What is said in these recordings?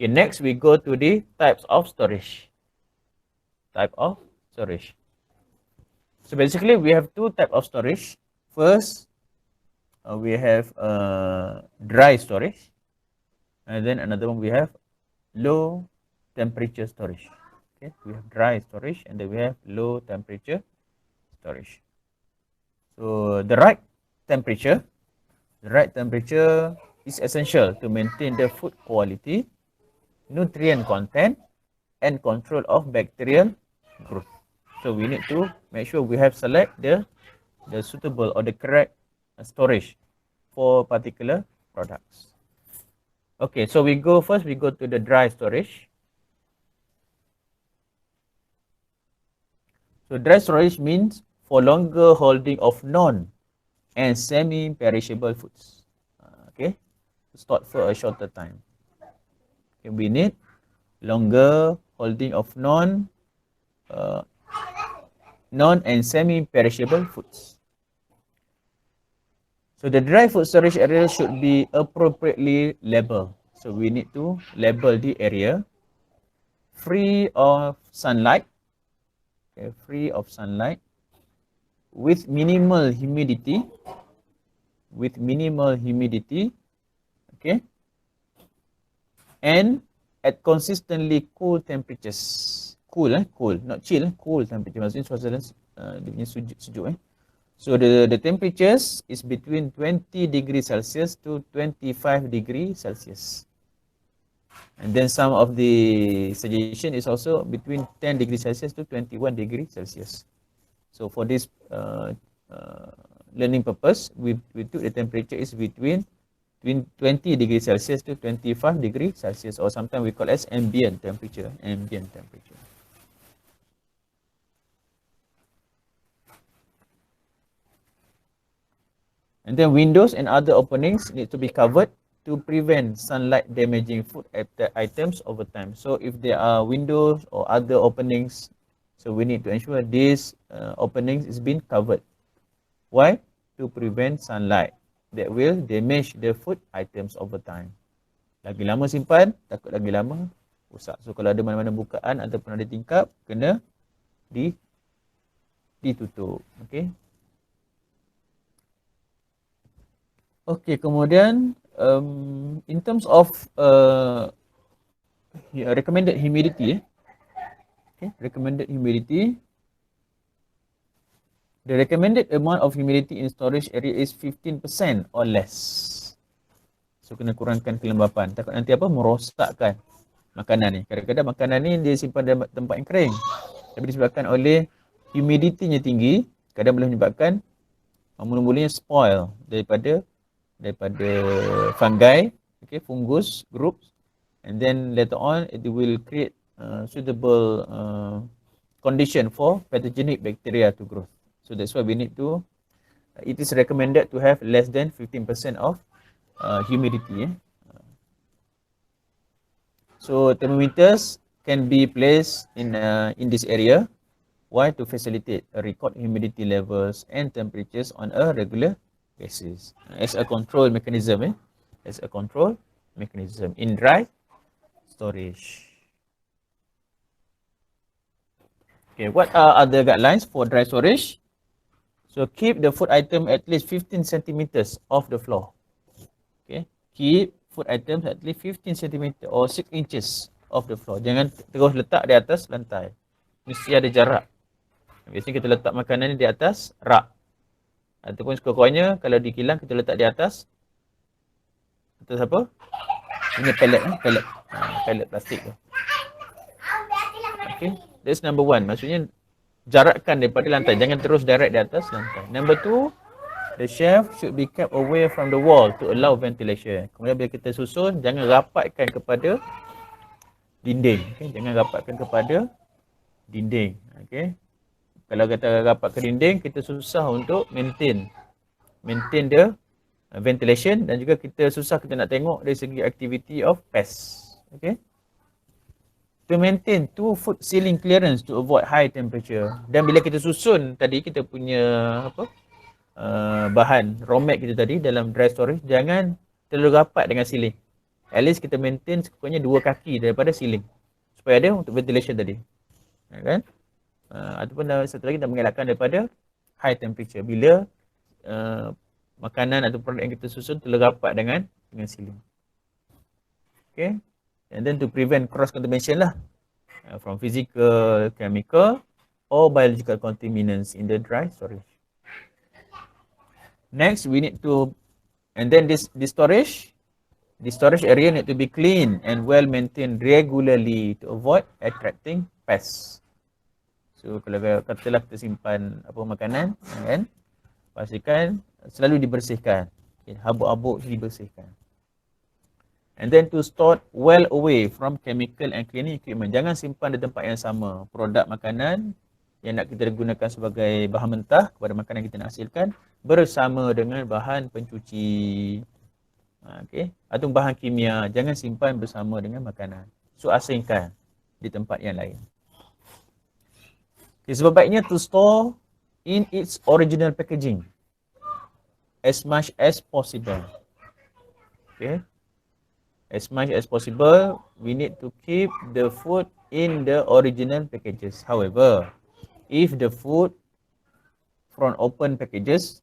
Okay, next we go to the types of storage. Type of storage. So basically we have two types of storage. First, we have dry storage, and then another one we have low temperature storage. Okay, we have dry storage and then we have low temperature storage. So the right temperature is essential to maintain the food quality, nutrient content, and control of bacterial growth. So we need to make sure we have select the suitable or the correct storage for particular products. Okay, so we go to the dry storage. So dry storage means for longer holding of non and semi-perishable foods. Okay, stored for a shorter time. Okay, we need longer holding of non and semi-perishable foods. So the dry food storage area should be appropriately labeled. So we need to label the area free of sunlight, okay, free of sunlight, with minimal humidity, okay, and at consistently cool temperatures. Cool, not chill, cool temperature. Maksudnya suasana dia punya sejuk. So the temperatures is between 20 degrees Celsius to 25 degrees Celsius. And then some of the suggestion is also between 10 degrees Celsius to 21 degrees Celsius. So for this learning purpose, we took the temperature is between 20 degrees Celsius to 25 degrees Celsius, or sometimes we call as ambient temperature. And then windows and other openings need to be covered to prevent sunlight damaging food items over time. So if there are windows or other openings, so we need to ensure these openings is being covered. Why? To prevent sunlight that will damage the food items over time. Lagi lama simpan, takut lagi lama rosak. So kalau ada mana-mana bukaan ataupun ada tingkap, kena ditutup. Okay. Okay, kemudian in terms of recommended humidity, recommended humidity, the recommended amount of humidity in storage area is 15% or less. So kena kurangkan kelembapan, takut nanti apa merosakkan makanan ni. Kadang-kadang makanan ni dia simpan dalam tempat yang kering, tapi disebabkan oleh humidity-nya tinggi, kadang boleh menyebabkan mula-mulanya spoil daripada fungi, okay, fungus groups, and then later on it will create suitable condition for pathogenic bacteria to grow. So that's why we need to, it is recommended to have less than 15% of humidity. So thermometers can be placed in this area. Why? To facilitate record humidity levels and temperatures on a regular basis, as a control mechanism, in dry storage. Okay, what are other guidelines for dry storage? So keep the food item at least 15 centimeters off the floor. Okay, keep food items at least 15 centimeter or 6 inches off the floor. Jangan terus letak di atas lantai. Mesti ada jarak. Biasanya kita letak makanan ni di atas rak. Ataupun sekurang-kurangnya kalau di kilang kita letak di atas apa? Ini pellet plastik tu. Okay, that's number one. Maksudnya jarakkan daripada lantai, jangan terus direct di atas lantai. Number two, the shelf should be kept away from the wall to allow ventilation. Kemudian bila kita susun, jangan rapatkan kepada dinding. Okay? Jangan rapatkan kepada dinding. Okay? Kalau kita rapat ke dinding, kita susah untuk maintain the ventilation, dan juga kita susah kita nak tengok dari segi activity of pests. Okay? To maintain 2 foot ceiling clearance to avoid high temperature. Dan bila kita susun tadi kita punya bahan raw mat kita tadi dalam dry storage, jangan terlalu rapat dengan ceiling. at least kita maintain sekurang-kurangnya 2 kaki daripada ceiling. Supaya ada untuk ventilation tadi. Kan? Ataupun satu lagi nak mengelakkan daripada high temperature. Bila makanan atau produk yang kita susun terlalu rapat dengan ceiling. Okay. And then to prevent cross contamination lah. From physical, chemical or biological contaminants in the dry storage. Next, we need to, and then this storage area need to be clean and well maintained regularly to avoid attracting pests. So kalau katalah kita simpan makanan, kan, pastikan selalu dibersihkan. Okay, habuk-habuk dibersihkan. And then to store well away from chemical and cleaning equipment. Jangan simpan di tempat yang sama. Produk makanan yang nak kita gunakan sebagai bahan mentah kepada makanan yang kita nak hasilkan bersama dengan bahan pencuci. Okay. Atau bahan kimia. Jangan simpan bersama dengan makanan. So asingkan di tempat yang lain. Okay, sebab baiknya to store in its original packaging as much as possible. Okay. As much as possible, we need to keep the food in the original packages. However, if the food from open packages,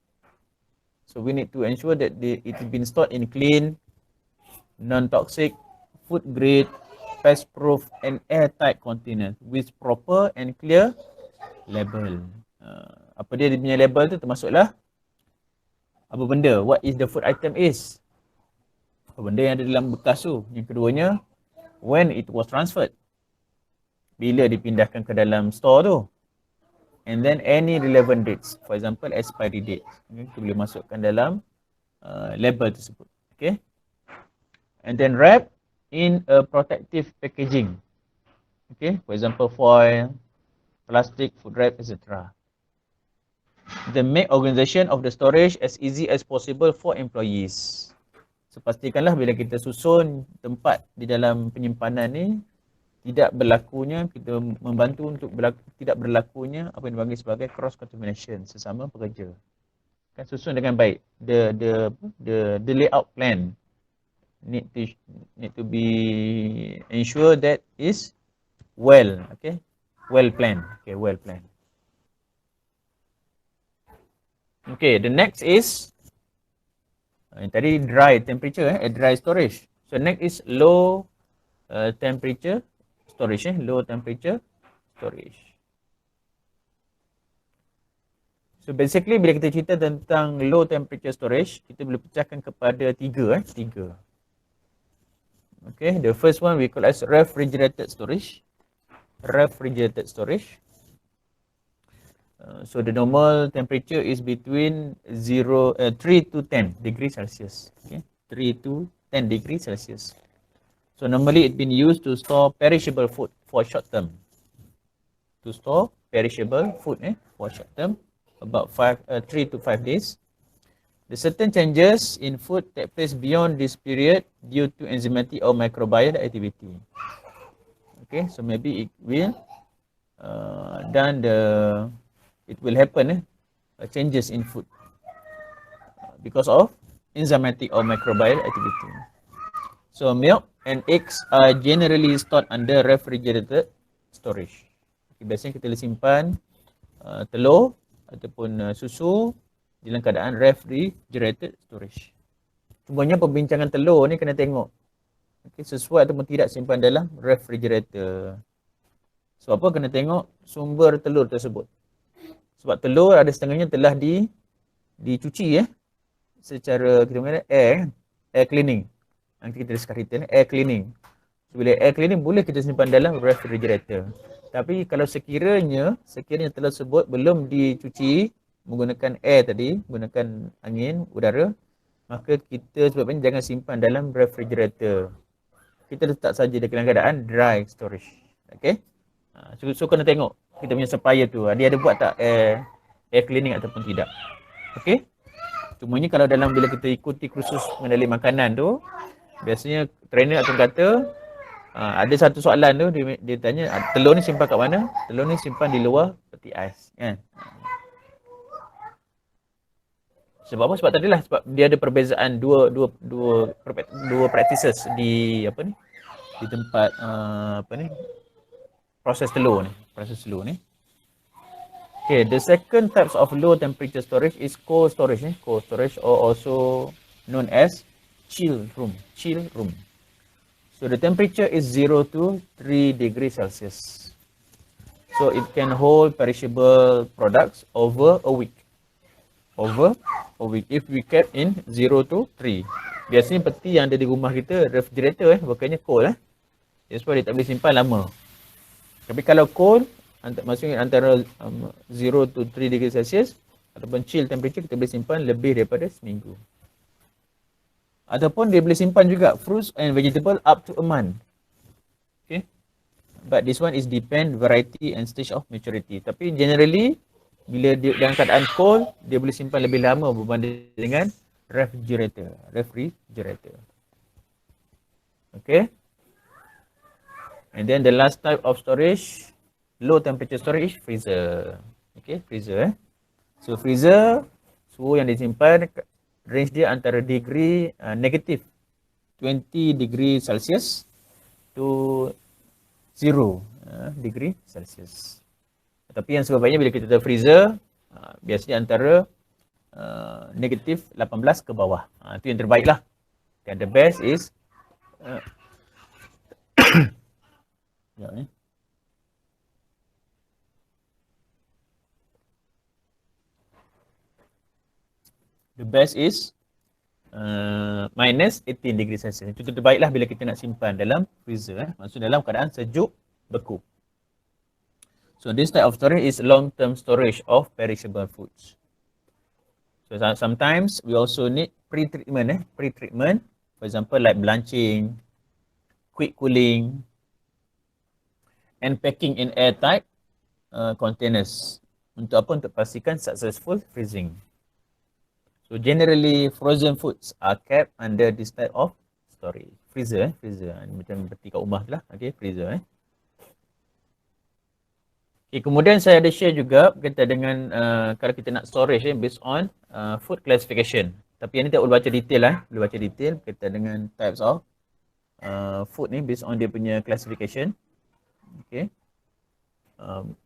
so we need to ensure that it has been stored in clean, non-toxic, food-grade, pest-proof and airtight containers with proper and clear label. Apa dia punya label tu termasuklah apa benda, what is the food item is. Benda yang ada dalam bekas tu. Yang keduanya, when it was transferred. Bila dipindahkan ke dalam store tu. And then any relevant dates. For example, expiry date. Okay, kita boleh masukkan dalam label tersebut. Okay. And then wrap in a protective packaging. Okay. For example, foil, plastic, food wrap, etc. Then make organization of the storage as easy as possible for employees. So, pastikanlah bila kita susun tempat di dalam penyimpanan ni tidak berlakunya, kita membantu untuk tidak berlakunya apa yang dipanggil sebagai cross contamination sesama pekerja. Kan susun dengan baik. The layout plan need to be ensure that is well, okay? Well planned. Okay, well planned. Okay, the next is tadi dry temperature, dry storage. So next is low temperature storage, low temperature storage. So basically bila kita cerita tentang low temperature storage, kita boleh pecahkan kepada tiga. Okay, the first one we call as refrigerated storage. Refrigerated storage. So the normal temperature is between 3 to 10 degrees Celsius. Okay? 3 to 10 degrees Celsius. So normally it's been used to store perishable food for short term. To store perishable food for short term, about 3 to 5 days. The certain changes in food take place beyond this period due to enzymatic or microbial activity. Okay, so maybe it will it will happen changes in food because of enzymatic or microbial activity. So milk and eggs are generally stored under refrigerated storage. Okay, biasanya kita simpan telur ataupun susu dalam keadaan refrigerated storage. Cumanya perbincangan telur ni kena tengok sesuai ataupun tidak simpan dalam refrigerator. Sebab apa? Kena tengok sumber telur tersebut. Sebab telur ada setengahnya telah dicuci secara kita panggil air cleaning. Nanti kita discuss air cleaning. So, bila air cleaning boleh kita simpan dalam refrigerator. Tapi kalau sekiranya telur tersebut belum dicuci menggunakan air tadi, menggunakan angin, udara, maka kita sebabnya jangan simpan dalam refrigerator. Kita letak saja dalam keadaan dry storage. Okay? So kena tengok kita punya supplier tu, dia ada buat tak air cleaning ataupun tidak. Okay? Cumanya kalau dalam bila kita ikuti kursus mengenali makanan tu, biasanya trainer akan kata, ada satu soalan tu, dia tanya, telur ni simpan kat mana? Telur ni simpan di luar peti ais. Kan? Sebab apa? Sebab tadilah sebab dia ada perbezaan dua practices di apa ni? Di tempat apa ni? Proses telur ni. Okay, the second types of low temperature storage is cold storage cold storage, or also known as chill room. So the temperature is 0 to 3 degrees Celsius. So it can hold perishable products over a week. If we kept in 0 to 3. Biasanya peti yang ada di rumah kita, refrigerator bukannya cold That's why dia tak boleh simpan lama. Tapi kalau cold, maksudnya antara 0 to 3 degree Celsius ataupun chill temperature, kita boleh simpan lebih daripada seminggu. Ataupun dia boleh simpan juga fruits and vegetable up to a month. Okay. But this one is depend variety and stage of maturity. Tapi generally, bila dia dalam keadaan cold, dia boleh simpan lebih lama berbanding dengan refrigerator. Okay. And then the last type of storage, low temperature storage, freezer. Okay, freezer. So freezer, suhu yang disimpan, range dia antara degree negative 20 degree Celsius to 0 degree Celsius. Tapi yang sebaiknya bila kita ada freezer, biasanya antara negatif 18 ke bawah. Itu yang terbaik lah. And the best is the best is minus 18 degree Celsius. Itu terbaiklah bila kita nak simpan dalam freezer. Maksud dalam keadaan sejuk, beku. So this type of storage is long-term storage of perishable foods. So sometimes we also need pre-treatment. For example, like blanching, quick cooling, and packing in airtight containers. Untuk apa? Untuk pastikan successful freezing. So generally, frozen foods are kept under this type of storage. Freezer. Macam seperti kat rumah tu lah. Okay, freezer. Okay, kemudian saya ada share juga berkaitan dengan kalau kita nak storage based on food classification. Tapi yang ni tak boleh baca detail boleh baca detail berkaitan dengan types of food ni based on dia punya classification. Okay.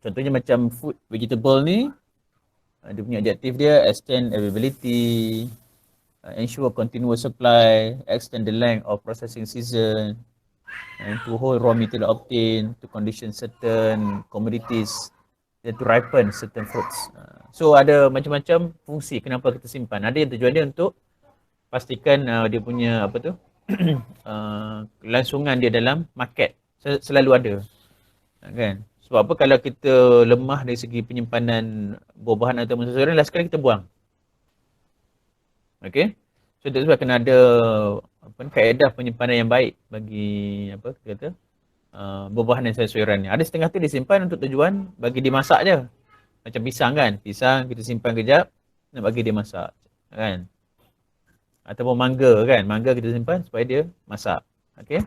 Contohnya macam food vegetable ni, dia punya adjektif dia extend availability, ensure continuous supply, extend the length of processing season, and to hold raw material obtained, to condition certain commodities, and to ripen certain fruits. So ada macam-macam fungsi kenapa kita simpan. Ada yang tujuan dia untuk pastikan dia punya apa tu kelangsungan dia dalam market selalu ada. Kan? Sebab apa kalau kita lemah dari segi penyimpanan buah-buahan atau sayuran, last kali kita buang. Okay? So that's why kena ada kaedah penyimpanan yang baik bagi buah-buahan dan sayuran ni. Ada setengah tu disimpan untuk tujuan bagi dimasak je. Macam pisang kan? Pisang kita simpan kejap nak bagi dia masak. Kan? Ataupun mangga kan? Mangga kita simpan supaya dia masak. Okay?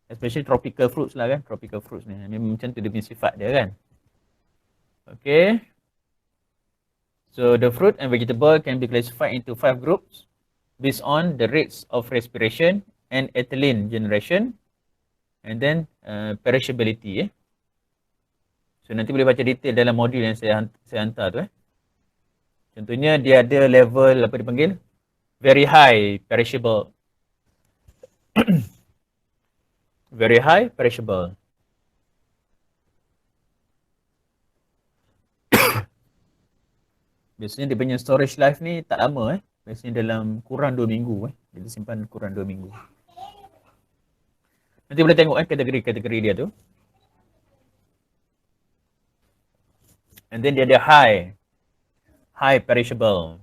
Especially tropical fruits lah kan. Tropical fruits ni. Memang macam tu dia punya sifat dia kan. Okay. So the fruit and vegetable can be classified into 5 groups based on the rates of respiration and ethylene generation. And then perishability. So nanti boleh baca detail dalam modul yang saya hantar tu Contohnya dia ada level apa dipanggil? Very high perishable. Very high perishable. Biasanya dia punya storage life ni tak lama Biasanya dalam kurang 2 minggu Dia simpan kurang 2 minggu. Nanti boleh tengok kategori-kategori dia tu. And then dia ada high perishable,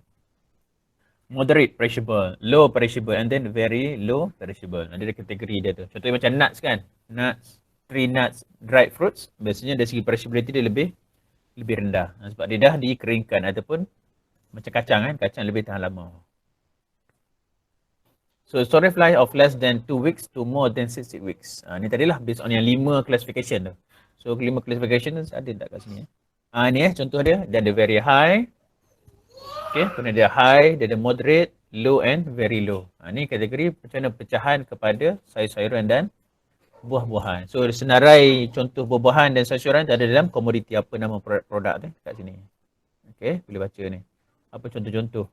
moderate perishable, low perishable, and then very low perishable. Ada kategori dia tu. Contohnya macam nuts kan. Nuts, tree nuts, dried fruits. Biasanya dari segi perishability dia lebih rendah. Sebab dia dah dikeringkan ataupun macam kacang kan. Kacang lebih tahan lama. So storage life of less than 2 weeks to more than 60 weeks. Ni tadilah based on yang 5 classification tu. So 5 classification tu ada tak kat sini? Ni contoh dia. Dia ada very high, Okay, kemudian dia high, dia ada moderate, low and very low. Ni kategori macam mana pecahan kepada sayur-sayuran dan buah-buahan. So senarai contoh buah-buahan dan sayur-sayuran ada dalam komoditi, apa nama produk tu kat sini. Okay, boleh baca ni. Apa contoh-contoh.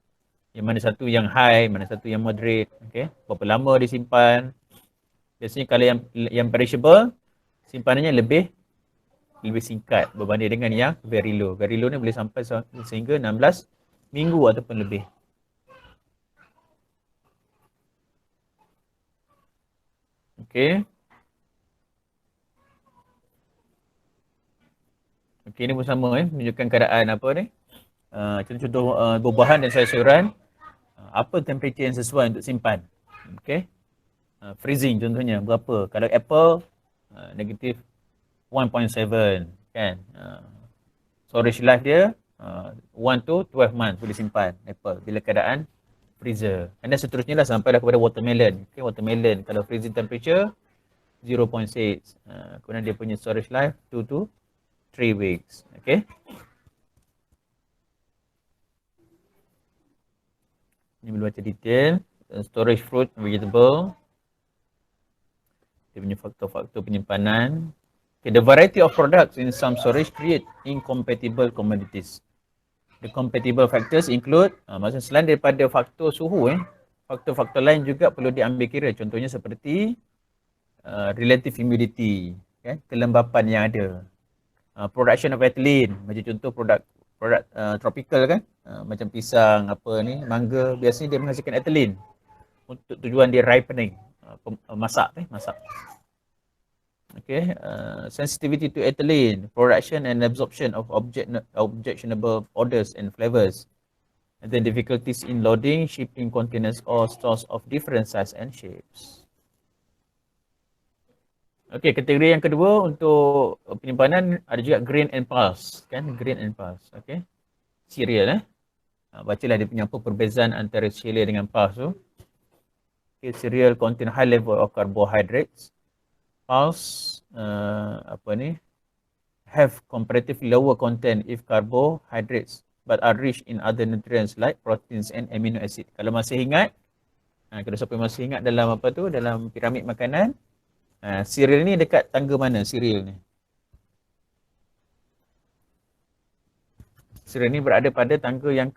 Yang mana satu yang high, mana satu yang moderate. Okay, berapa lama disimpan. Biasanya kalau yang perishable, simpanannya lebih singkat berbanding dengan yang very low. Very low ni boleh sampai sehingga 16 minggu ataupun lebih. Okay. Okay, ni pun sama menunjukkan keadaan apa ni. Contoh-contoh buah-buahan dan sayur-sayuran. Apa temperature yang sesuai untuk simpan. Okay. Freezing contohnya berapa. Kalau apple, negative 1.7 kan. Storage life dia 1 to 12 months boleh simpan apple bila keadaan freezer. Dan seterusnya lah sampai kepada watermelon. Okay, watermelon kalau freezing temperature 0.6. Kemudian dia punya storage life 2 to 3 weeks. Okay. Ni boleh baca detail. Storage fruit and vegetable. Dia punya faktor-faktor penyimpanan. Okay, the variety of products in some storage create incompatible commodities. The compatible factors include, maksudnya selain daripada faktor suhu, faktor-faktor lain juga perlu diambil kira. Contohnya seperti relative humidity, kelembapan yang ada. Production of ethylene, macam contoh produk tropical kan, macam pisang, apa ni, mangga, biasanya dia menghasilkan ethylene untuk tujuan dia ripening, masak. Okay, sensitivity to ethylene, production and absorption of objectionable odors and flavors, and then difficulties in loading, shipping containers or stores of different size and shapes. Okay, kategori yang kedua untuk penyimpanan ada juga grain and pulse, kan? Grain and pulse, okay? Cereal, bacalah dia punya apa perbezaan antara cereal dengan pulse tu. Okay, cereal contain high level of carbohydrates. Pulse have comparatively lower content if carbohydrates but are rich in other nutrients like proteins and amino acid. Kalau masih ingat, kalau siapa masih ingat dalam apa tu, dalam piramid makanan, cereal ni dekat tangga mana cereal ni? Cereal ni berada pada tangga yang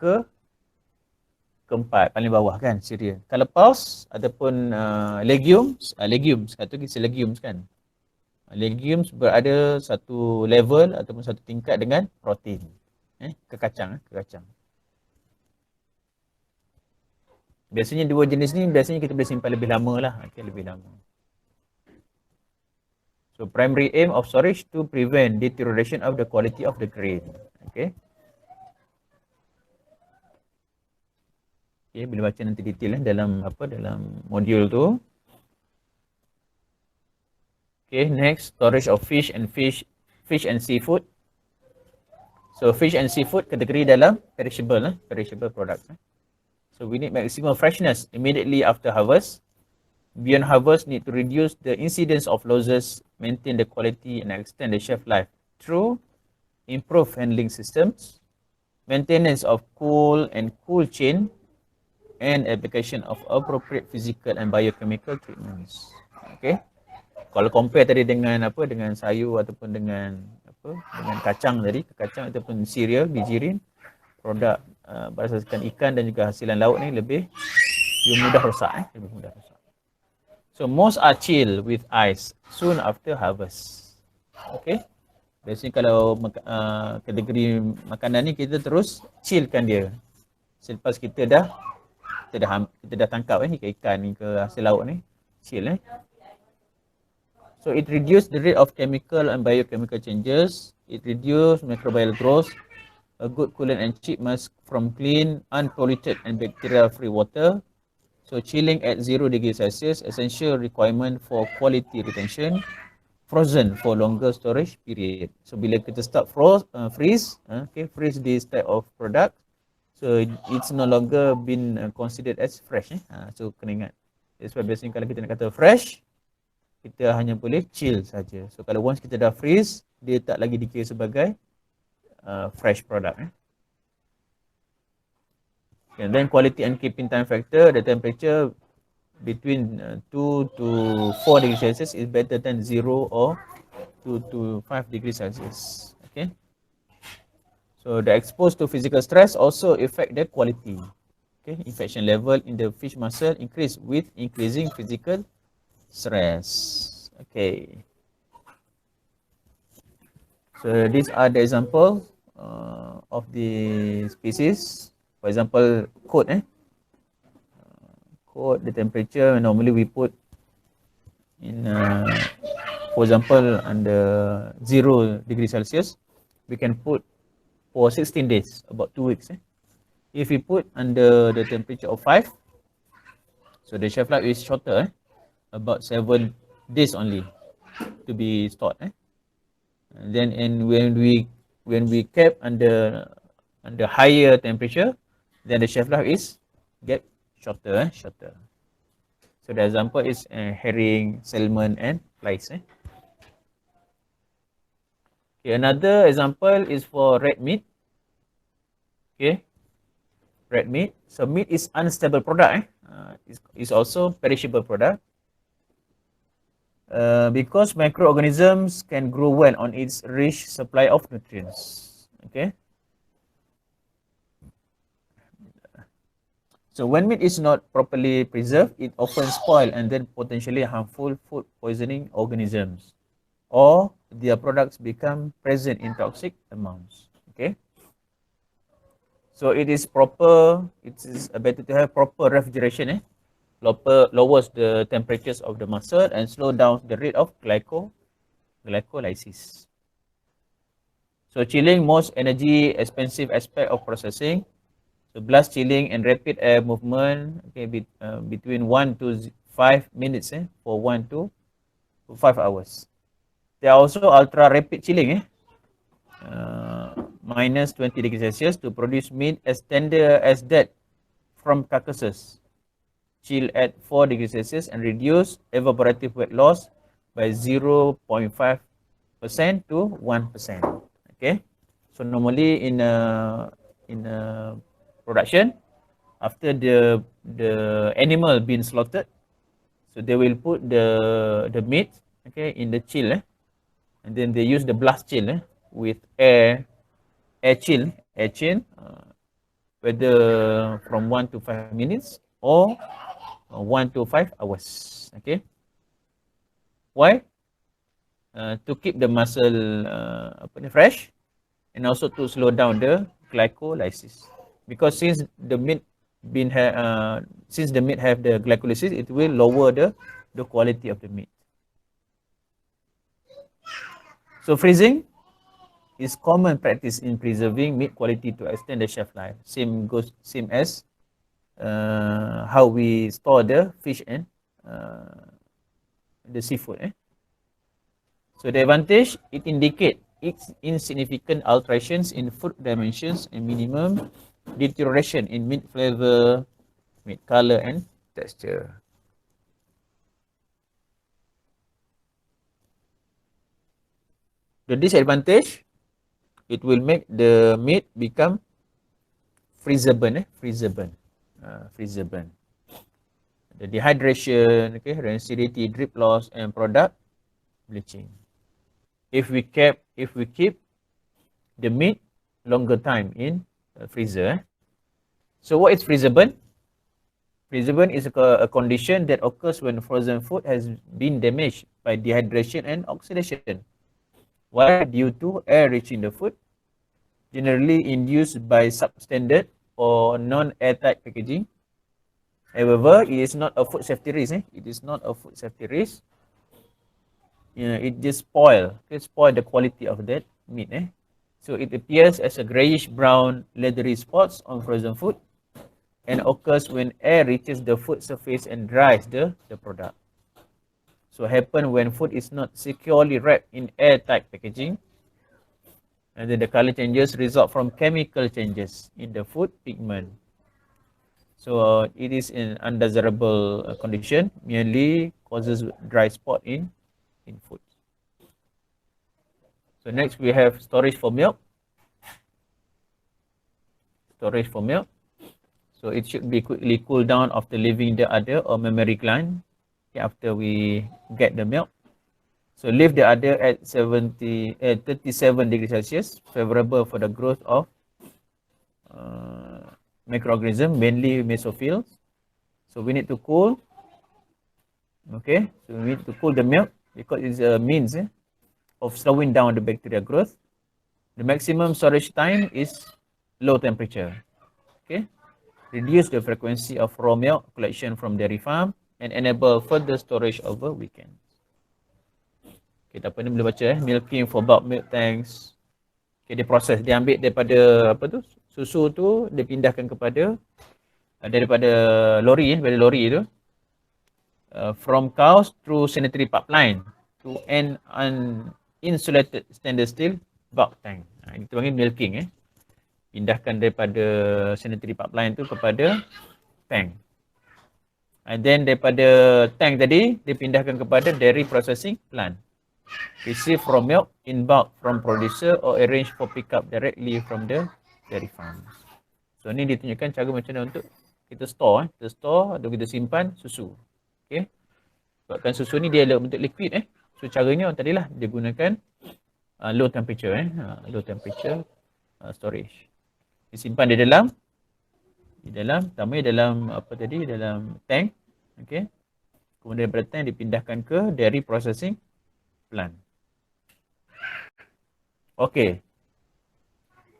keempat, paling bawah kan cereal. Kalau pulse ataupun legumes, satu kisah legumes kan. Legumes berada satu level ataupun satu tingkat dengan protein. Kekacang. Biasanya dua jenis ni biasanya kita boleh simpan lebih lama lah. Okay, lebih lama. So primary aim of storage to prevent deterioration of the quality of the grain. Okay. Okay, boleh baca nanti detail dalam modul tu. Okay, next, storage of fish and seafood. So fish and seafood kategori dalam perishable products. So we need maximum freshness immediately after harvest. Beyond harvest, need to reduce the incidence of losses, maintain the quality and extend the shelf life through improved handling systems, maintenance of cool chain, and application of appropriate physical and biochemical treatments. Okay. Kalau compare tadi dengan sayur ataupun dengan kacang ataupun cereal, bijirin, produk berasaskan ikan dan juga hasilan laut ni lebih mudah rosak. So most are chill with ice soon after harvest. Okay. Biasanya kalau kategori makanan ni kita terus chillkan dia. Selepas kita dah tangkap ikan ni ke hasil laut ni, chill. So it reduces the rate of chemical and biochemical changes. It reduces microbial growth. A good coolant and chip must from clean, unpolluted and bacteria-free water. So chilling at 0 degrees Celsius, essential requirement for quality retention. Frozen for longer storage period. So bila kita start freeze this type of product, so it's no longer been considered as fresh. So kena ingat. That's why biasanya kalau kita nak kata fresh, kita hanya boleh chill saja. So kalau once kita dah freeze, dia tak lagi dikira sebagai fresh product. And then quality and keeping time factor, the temperature between 2 to 4 degrees Celsius is better than 0 or 2 to 5 degrees Celsius. Okay. So the exposed to physical stress also affect the quality. Okay. Infection level in the fish muscle increase with increasing physical stress. Okay. So these are the example of the species. For example, cod. Cod, the temperature normally we put in, for example, under 0 degrees Celsius, we can put for 16 days, about 2 weeks. If we put under the temperature of 5, so the shelf life is shorter, about 7 days only to be stored. And then when we kept under higher temperature, then the shelf life is get shorter. So the example is herring, salmon, and flies. Okay, another example is for red meat. Okay, red meat. So meat is unstable product. It's also perishable product. Because microorganisms can grow well on its rich supply of nutrients. Okay. So when meat is not properly preserved, it often spoil and then potentially harmful food poisoning organisms, or their products become present in toxic amounts. Okay. So it is better to have proper refrigeration. Lowers the temperatures of the muscle and slow down the rate of glycolysis. So chilling, most energy expensive aspect of processing. So blast chilling and rapid air movement, okay, between 1 to 5 minutes for 1 to 5 hours. There are also ultra rapid chilling, minus 20 degrees Celsius to produce meat as tender as that from carcasses. Chill at 4 degrees Celsius and reduce evaporative weight loss by 0.5% to 1%. Okay, so normally in production, after the animal being slaughtered, so they will put the meat, okay, in the chill, and then they use the blast chill with air chill, whether from 1 to 5 minutes or 1 to 5 hours. Okay, why? To keep the muscle fresh, and also to slow down the glycolysis. Because since the meat have the glycolysis, it will lower the quality of the meat. So freezing is common practice in preserving meat quality to extend the shelf life. Same as how we store the fish and the seafood. So the advantage, it indicates its insignificant alterations in food dimensions and minimum deterioration in meat flavor, meat color, and texture. The disadvantage, it will make the meat become freezable. The dehydration, okay, rancidity, drip loss, and product bleaching. If we keep the meat longer time in freezer. So what is freezable? Freezable is a condition that occurs when frozen food has been damaged by dehydration and oxidation. Why? Due to air reaching the food, generally induced by substandard or non-airtight packaging. However, it is not a food safety risk. It is not a food safety risk. It just spoil the quality of that meat. So it appears as a grayish brown leathery spots on frozen food and occurs when air reaches the food surface and dries the product. So happen when food is not securely wrapped in airtight packaging, and then the color changes result from chemical changes in the food pigment. So it is an undesirable condition, merely causes dry spot in food. So next we have storage for milk. So it should be quickly cool down after leaving the udder or mammary gland, okay, after we get the milk. So leave the udder at 37 degrees Celsius, favorable for the growth of microorganisms, mainly mesophiles. So we need to cool. Okay, so we need to cool the milk because it's a means of slowing down the bacteria growth. The maximum storage time is low temperature. Okay, reduce the frequency of raw milk collection from dairy farm and enable further storage over weekends. Okay, apa ni boleh baca milking for bulk milk tanks. Okay, dia proses, dia ambil daripada apa tu, susu tu dia pindahkan kepada daripada lori, daripada lori tu, from cows through sanitary pipeline to an uninsulated stainless steel bulk tank. Itu panggil milking. Pindahkan daripada sanitary pipeline tu kepada tank. And then daripada tank tadi dipindahkan kepada dairy processing plant. Receive raw milk in bulk from producer or arrange for pickup directly from the dairy farm. So ni ditunjukkan cara macam mana untuk kita store, kita store atau kita simpan susu. Okay. Sebabkan susu ni dia adalah bentuk liquid. So caranya tadilah dia gunakan low temperature, low temperature storage. Disimpan di dalam pertama dalam apa tadi, dalam tank. Okay. Kemudian daripada tank dipindahkan ke dairy processing plant. Okay.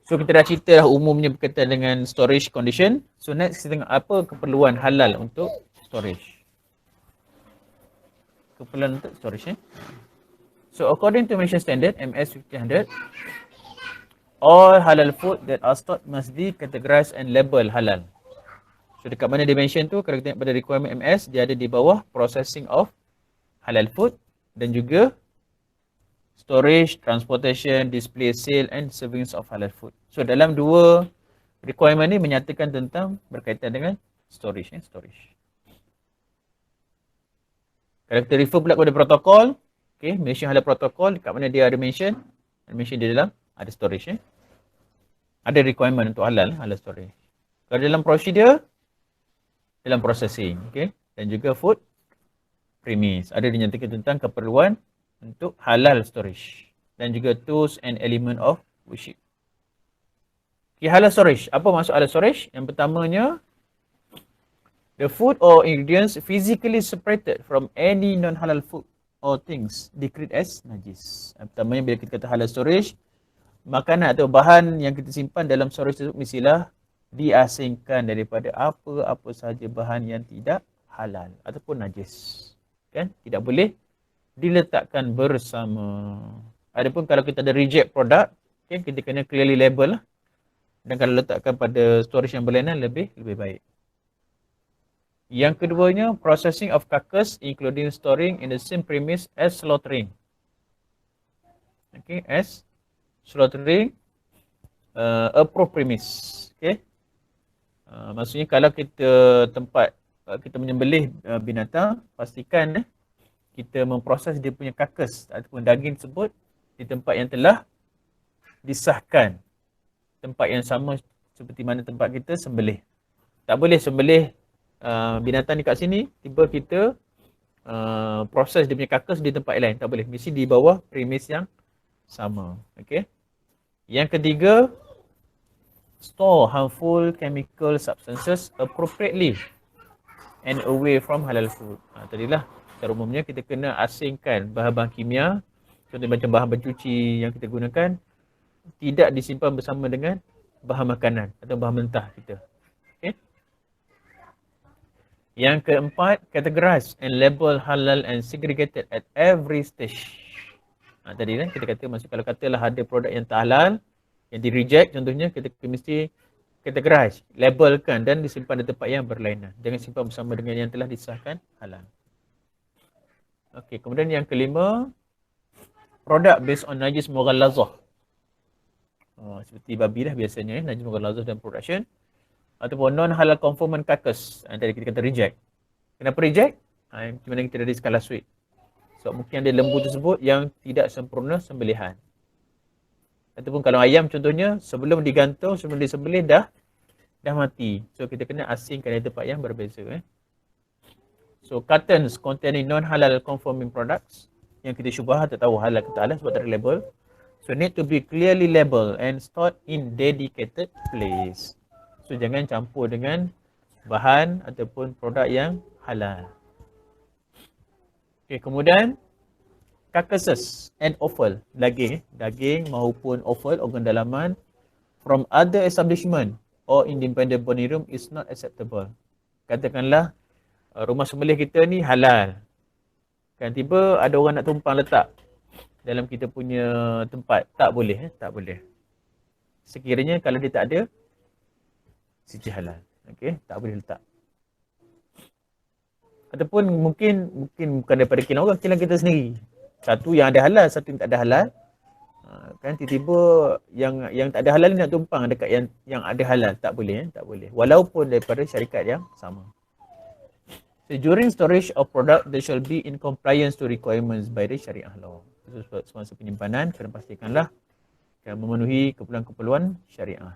So kita dah cerita dah umumnya berkaitan dengan storage condition. So next kita tengok apa keperluan halal untuk storage. Keperluan untuk storage. So according to Malaysian Standard MS 1500, all halal food that are stored must be categorized and label halal. So dekat mana dia mention tu, kalau kita tengok pada requirement MS, dia ada di bawah processing of halal food dan juga storage, transportation, display, sale and servings of halal food. So dalam dua requirement ni menyatakan tentang berkaitan dengan storage. Storage. Kalau kita refer pula kepada protokol, okay, Malaysia Halal Protocol, dekat mana dia ada mention di dalam ada storage. Ada requirement untuk halal storage. Kalau dalam procedure, dalam processing, okay, dan juga food premise, ada dinyatakan tentang keperluan untuk halal storage dan juga tools and element of worship. Okay, halal storage. Apa maksud halal storage? Yang pertamanya, the food or ingredients physically separated from any non-halal food or things declared as najis. Pertamanya bila kita kata halal storage, makanan atau bahan yang kita simpan dalam storage tersebut mestilah diasingkan daripada apa-apa sahaja bahan yang tidak halal ataupun najis. Kan? Tidak boleh diletakkan bersama. Adapun kalau kita ada reject product, okay, kita kena clearly label lah. Dan kalau letakkan pada storage yang berlainan lebih baik. Yang keduanya, processing of carcass including storing in the same premise as slaughtering. Okay, as slaughtering approved premise. Okay. Maksudnya kalau kita menyembelih binatang, pastikan kita memproses dia punya carcass ataupun daging tersebut di tempat yang telah disahkan. Tempat yang sama seperti mana tempat kita sembelih. Tak boleh sembelih binatang dekat sini, tiba kita proses dia punya carcass di tempat lain. Tak boleh. Mesti di bawah premis yang sama. Okay. Yang ketiga, store harmful chemical substances appropriately and away from halal food. Tadilah, secara umumnya kita kena asingkan bahan-bahan kimia, contohnya macam bahan bercuci yang kita gunakan, tidak disimpan bersama dengan bahan makanan atau bahan mentah kita. Okay. Yang keempat, categorize and label halal and segregated at every stage. Tadi kan kita kata, maksud kalau katalah ada produk yang tak halal, yang di reject contohnya, kita mesti categorize, labelkan dan disimpan di tempat yang berlainan. Jangan simpan bersama dengan yang telah disahkan halal. Okey, kemudian yang kelima, produk based on najis mughallazah. Seperti babi dah biasanya, najis mughallazah dan production. Ataupun non-halal conformant carcass. Tadi kita kata reject. Kenapa reject? Macam mana kita dah discuss last week. So mungkin ada lembu tersebut yang tidak sempurna sembelihan. Ataupun kalau ayam contohnya, sebelum digantung, sebelum disembelih dah dah mati. So kita kena asingkan dari tempat yang berbeza. So cartons containing non-halal conforming products yang kita syubhat tak tahu halal ke tak halal sebab tak ada label. So need to be clearly labelled and stored in dedicated place. So jangan campur dengan bahan ataupun produk yang halal. Okay, kemudian carcasses and offal, daging maupun offal, organ dalaman from other establishment or independent body room is not acceptable. Katakanlah rumah sembelih kita ni halal. Kan tiba ada orang nak tumpang letak dalam kita punya tempat, tak boleh, tak boleh. Sekiranya kalau dia tak ada sijil halal, okey, tak boleh letak. Ataupun mungkin bukan daripada kilang orang, kilang kita sendiri. Satu yang ada halal, satu yang tak ada halal. Kan tiba-tiba yang tak ada halal ni nak tumpang dekat yang ada halal, tak boleh, tak boleh. Walaupun daripada syarikat yang sama. So during storage of product, they shall be in compliance to requirements by the Syariah law. So, semasa penyimpanan, kena pastikanlah yang memenuhi keperluan-keperluan syariah.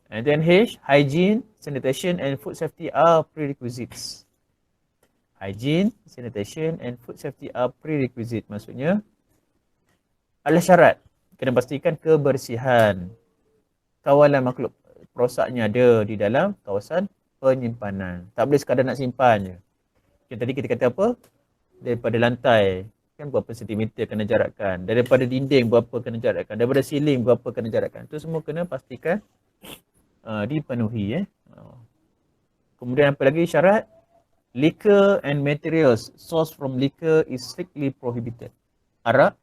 And then H, hygiene, sanitation and food safety are prerequisites. Hygiene, sanitation and food safety are prerequisite. Maksudnya, adalah syarat. Kena pastikan kebersihan. Kawalan makhluk perosaknya ada di dalam kawasan penyimpanan. Tak boleh sekadar nak simpan je. Okay, tadi kita kata apa? Daripada lantai, kan berapa sentimeter kena jarakkan. Daripada dinding berapa kena jarakkan. Daripada siling berapa kena jarakkan. Itu semua kena pastikan dipenuhi. Kemudian apa lagi syarat? Liquor and materials sourced from liquor is strictly prohibited. Arak,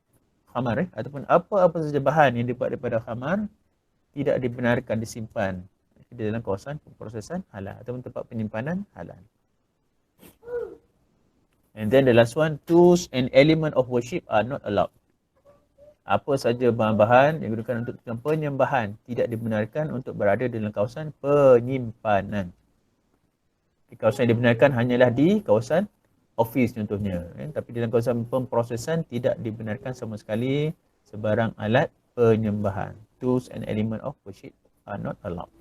khamar ataupun apa-apa saja bahan yang dibuat daripada khamar tidak dibenarkan disimpan di dalam kawasan pemprosesan halal ataupun tempat penyimpanan halal. And then the last one, tools and element of worship are not allowed. Apa saja bahan-bahan yang digunakan untuk penyembahan tidak dibenarkan untuk berada dalam kawasan penyimpanan. Di kawasan yang dibenarkan hanyalah di kawasan office contohnya. Tapi dalam kawasan pemprosesan tidak dibenarkan sama sekali sebarang alat penyembahan. Tools and element of worship are not allowed.